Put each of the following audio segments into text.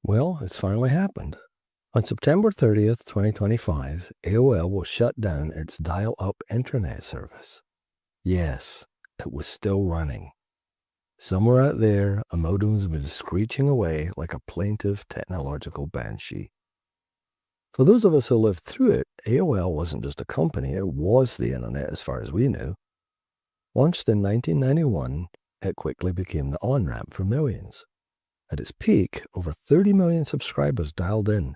Well, it's finally happened. On September 30th, 2025, AOL will shut down its dial-up internet service. Yes, it was still running. Somewhere out there, a modem's been screeching away like a plaintive technological banshee. For those of us who lived through it, AOL wasn't just a company, it was the internet as far as we knew. Launched in 1991, it quickly became the on-ramp for millions. At its peak, over 30 million subscribers dialed in,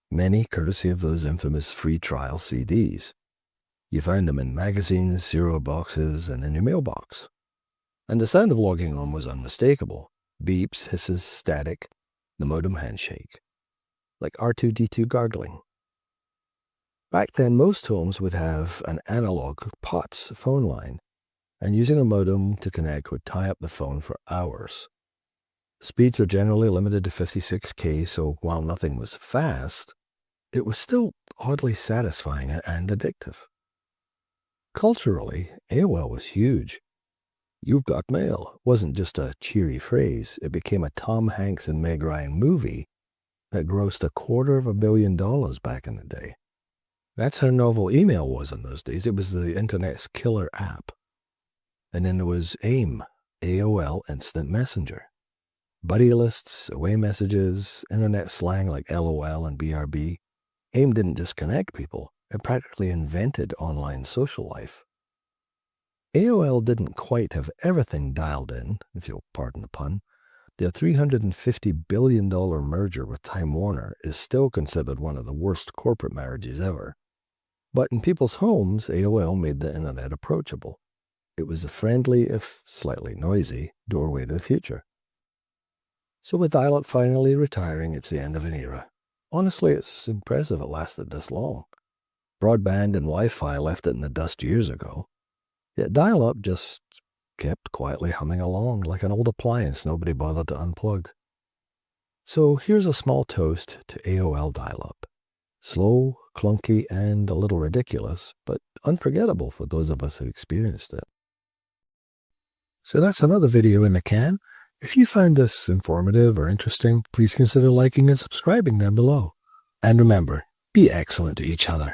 many courtesy of those infamous free trial CDs. You found them in magazines, cereal boxes, and in your mailbox. And the sound of logging on was unmistakable. Beeps, hisses, static, the modem handshake. Like R2-D2 gargling. Back then, most homes would have an analog POTS phone line, and using a modem to connect would tie up the phone for hours. Speeds are generally limited to 56K, so while nothing was fast, it was still oddly satisfying and addictive. Culturally, AOL was huge. "You've got mail" wasn't just a cheery phrase. It became a Tom Hanks and Meg Ryan movie that grossed $250 million back in the day. That's how novel email was in those days. It was the internet's killer app. And then there was AIM, AOL Instant Messenger. Buddy lists, away messages, internet slang like LOL and BRB. AIM didn't just connect people, it practically invented online social life. AOL didn't quite have everything dialed in, if you'll pardon the pun. Their $350 billion merger with Time Warner is still considered one of the worst corporate marriages ever. But in people's homes, AOL made the internet approachable. It was the friendly, if slightly noisy, doorway to the future. So with dial-up finally retiring, it's the end of an era. Honestly, it's impressive it lasted this long. Broadband and Wi-Fi left it in the dust years ago. Yet dial-up just kept quietly humming along like an old appliance nobody bothered to unplug. So here's a small toast to AOL dial-up. Slow, clunky, and a little ridiculous, but unforgettable for those of us who experienced it. So that's another video in the can. If you found this informative or interesting, please consider liking and subscribing down below. And remember, be excellent to each other.